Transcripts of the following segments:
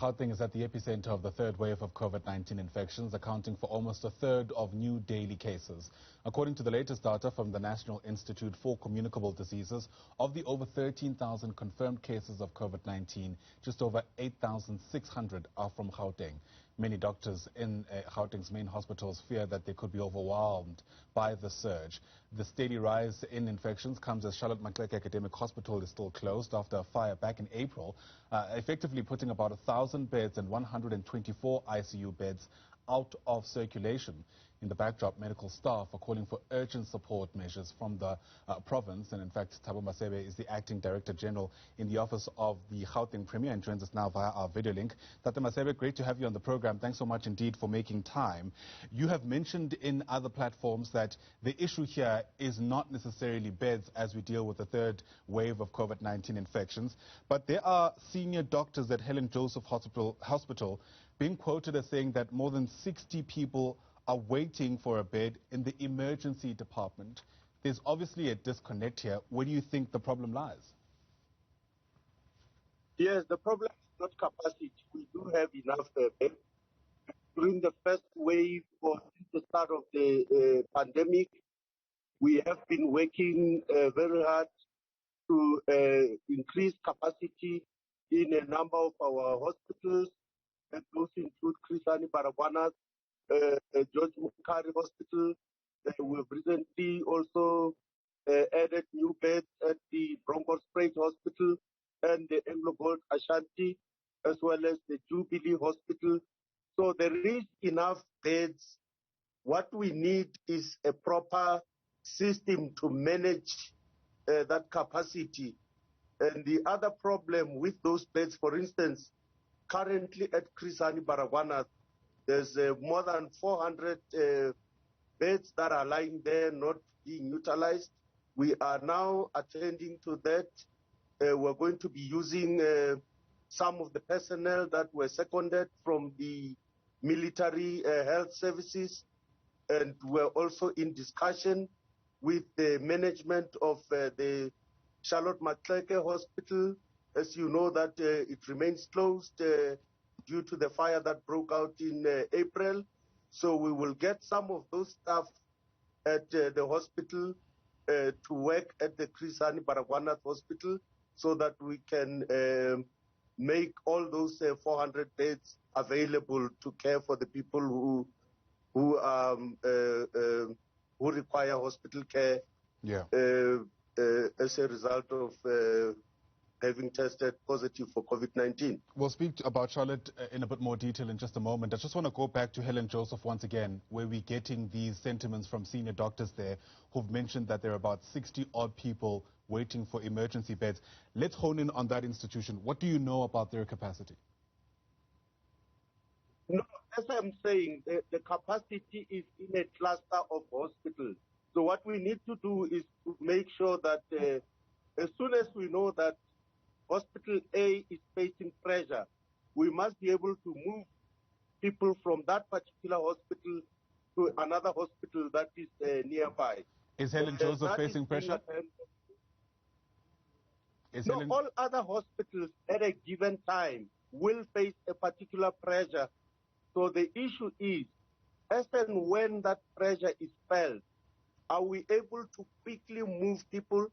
Gauteng is at the epicenter of the third wave of COVID-19 infections, accounting for almost a third of new daily cases. According to the latest data from the National Institute for Communicable Diseases, of the over 13,000 confirmed cases of COVID-19, just over 8,600 are from Gauteng. Many doctors in Gauteng's main hospitals fear that they could be overwhelmed by the surge. The steady rise in infections comes as Charlotte Maxeke Academic Hospital is still closed after a fire back in April, effectively putting about 1,000 beds and 124 ICU beds out of circulation. In the backdrop, medical staff are calling for urgent support measures from the province. And in fact, Thabo Masebe is the Acting Director-General in the office of the Gauteng Premier and joins us now via our video link. Thabo Masebe, great to have you on the program. Thanks so much indeed for making time. You have mentioned in other platforms that the issue here is not necessarily beds as we deal with the third wave of COVID-19 infections, but there are senior doctors at Helen Joseph Hospital being quoted as saying that more than 60 people are waiting for a bed in the emergency department. There's obviously a disconnect here. Where do you think the problem lies? Yes, the problem is not capacity. We do have enough beds. During the first wave or since the start of the pandemic, we have been working very hard to increase capacity in a number of our hospitals. And those include Chris Hani Baragwanath, George Mukhari Hospital. We've recently also added new beds at the Bronkhorstspruit Hospital and the Anglo Gold Ashanti, as well as the Jubilee Hospital. So there is enough beds. What we need is a proper system to manage that capacity. And the other problem with those beds, for instance, currently at Chris Hani Baragwanath, there's more than 400 beds that are lying there not being utilized. We are now attending to that. We're going to be using some of the personnel that were seconded from the military health services, and we're also in discussion with the management of the Charlotte Maxeke Hospital. As you know, that it remains closed due to the fire that broke out in April. So we will get some of those staff at the hospital to work at the Chris Hani Baragwanath Hospital so that we can make all those 400 beds available to care for the people who require hospital care as a result of having tested positive for COVID-19. We'll speak about Charlotte in a bit more detail in just a moment. I just want to go back to Helen Joseph once again, where we're getting these sentiments from senior doctors there who've mentioned that there are about 60-odd people waiting for emergency beds. Let's hone in on that institution. What do you know about their capacity? No, as I'm saying, the capacity is in a cluster of hospitals. So what we need to do is to make sure that as soon as we know that Hospital A is facing pressure, we must be able to move people from that particular hospital to another hospital that is nearby. Is Helen Joseph facing pressure? No, all other hospitals at a given time will face a particular pressure. So the issue is, as and when that pressure is felt, are we able to quickly move people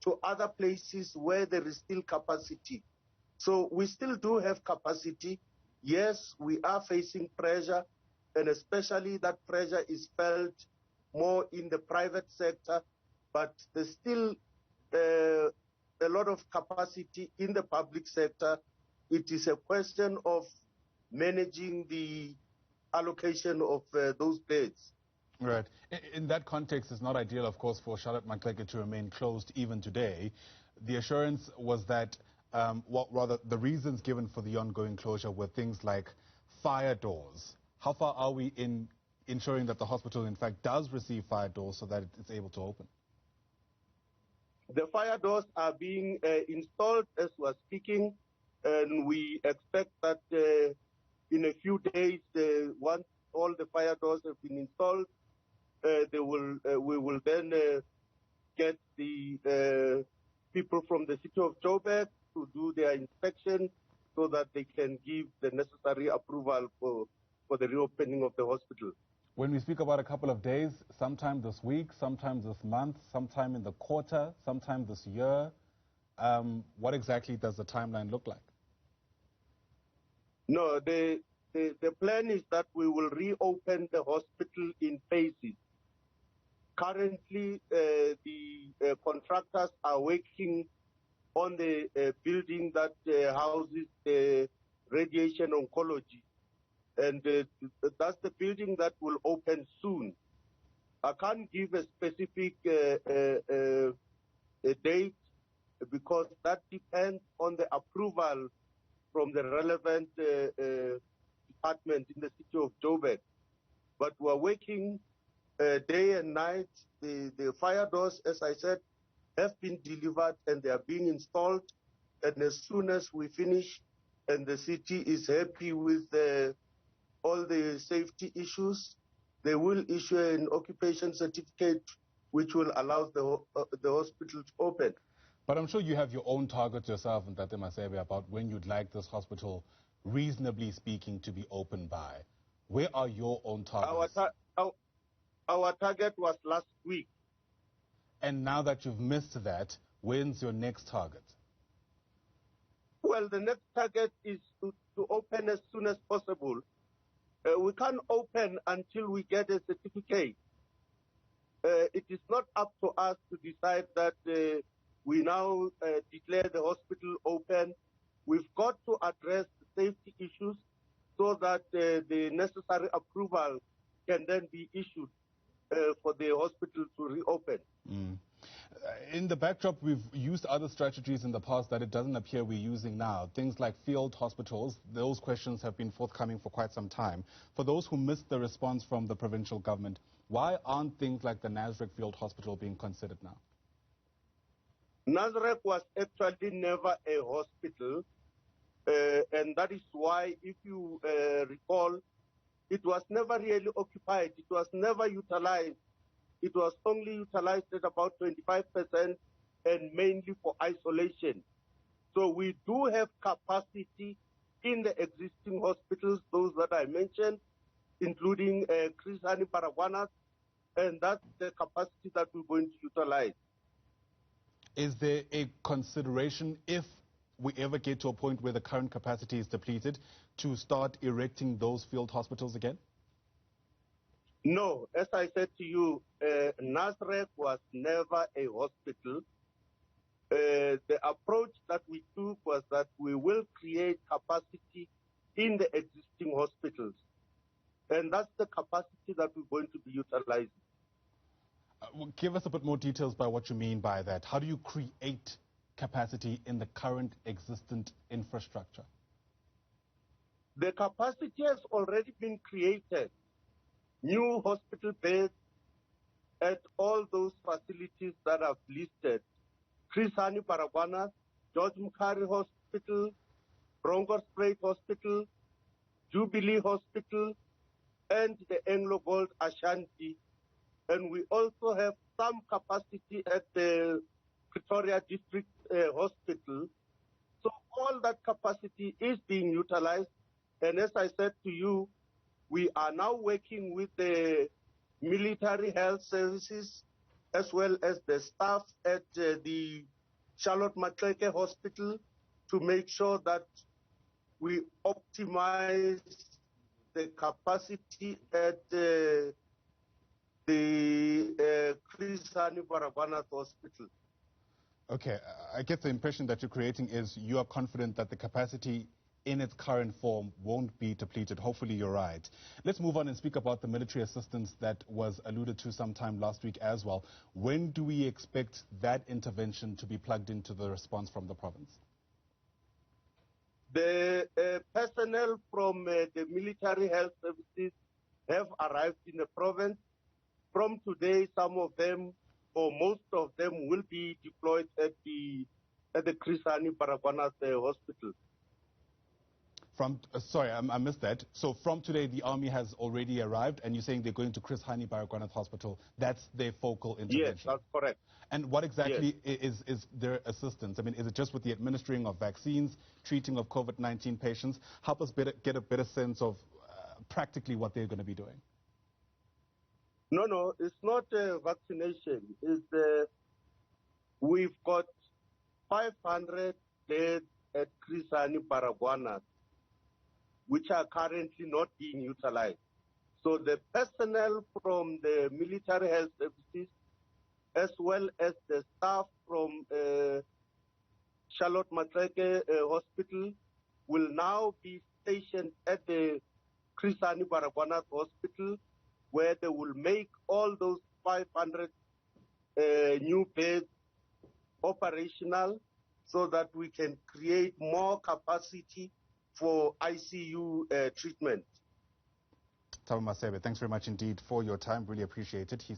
to other places where there is still capacity? So we still do have capacity. Yes, we are facing pressure, and especially that pressure is felt more in the private sector, but there's still a lot of capacity in the public sector. It is a question of managing the allocation of those beds. Right. In that context, it's not ideal, of course, for Charlotte Maxeke to remain closed even today. The assurance was that, the reasons given for the ongoing closure were things like fire doors. How far are we in ensuring that the hospital, in fact, does receive fire doors so that it's able to open? The fire doors are being installed as we're speaking, and we expect that in a few days, once all the fire doors have been installed, we will then get the people from the city of Joburg to do their inspection so that they can give the necessary approval for the reopening of the hospital. When we speak about a couple of days, sometime this week, sometime this month, sometime in the quarter, sometime this year, what exactly does the timeline look like? No, the plan is that we will reopen the hospital in phases. Currently, the contractors are working on the building that houses the radiation oncology. And that's the building that will open soon. I can't give a specific a date because that depends on the approval from the relevant department in the city of Joburg. But we're working day and night. The fire doors, as I said, have been delivered and they are being installed. And as soon as we finish and the city is happy with all the safety issues, they will issue an occupation certificate which will allow the hospital to open. But I'm sure you have your own targets yourself, Thabo Masebe, about when you'd like this hospital, reasonably speaking, to be open by. Where are your own targets? Our target was last week. And now that you've missed that, when's your next target? Well, the next target is to open as soon as possible. We can't open until we get a certificate. It is not up to us to decide that we now declare the hospital open. We've got to address the safety issues so that the necessary approval can then be issued for the hospital to reopen. In the backdrop, we've used other strategies in the past that it doesn't appear we're using now. Things like field hospitals, those questions have been forthcoming for quite some time. For those who missed the response from the provincial government, why aren't things like the Newzroom Field Hospital being considered now? Newzroom was actually never a hospital, and that is why, if you recall, it was never really occupied. It was never utilized. It was only utilized at about 25% and mainly for isolation. So we do have capacity in the existing hospitals, those that I mentioned, including Chris Hani Baragwanath, and that's the capacity that we're going to utilize. Is there a consideration, if we ever get to a point where the current capacity is depleted, to start erecting those field hospitals again? No, as I said to you, Newzroom was never a hospital. The approach that we took was that we will create capacity in the existing hospitals. And that's the capacity that we're going to be utilizing. Give us a bit more details by what you mean by that. How do you create capacity in the current existent infrastructure? The capacity has already been created. New hospital beds at all those facilities that I've listed. Chris Hani Baragwanath, George Mukhari Hospital, Bronkhorstspruit Hospital, Jubilee Hospital, and the Anglo Gold Ashanti. And we also have some capacity at the Pretoria District Hospital. So all that capacity is being utilized. And as I said to you, we are now working with the military health services as well as the staff at the Charlotte Maxeke Hospital to make sure that we optimize the capacity at the Chris Hani Baragwanath Hospital. Okay, I get the impression that you're creating is you are confident that the capacity in its current form won't be depleted. Hopefully you're right. Let's move on and speak about the military assistance that was alluded to sometime last week as well. When do we expect that intervention to be plugged into the response from the province? The personnel from the military health services have arrived in the province. From today, some of them, or most of them, will be deployed at the Chris Hani Baragwanath Hospital. Sorry, I missed that. So from today, the army has already arrived, and you're saying they're going to Chris Hani Baragwanath Hospital. That's their focal intervention. Yes, that's correct. And what exactly is their assistance? I mean, is it just with the administering of vaccines, treating of COVID-19 patients? Help us get a better sense of practically what they're going to be doing. No, it's not vaccination. We've got 500 beds at Chris Hani Baragwanath, which are currently not being utilized. So the personnel from the military health services, as well as the staff from Charlotte Maxeke Hospital, will now be stationed at the Chris Hani Baragwanath Hospital, where they will make all those 500 new beds operational so that we can create more capacity for ICU treatment. Thabo Masebe, thanks very much indeed for your time. Really appreciate it.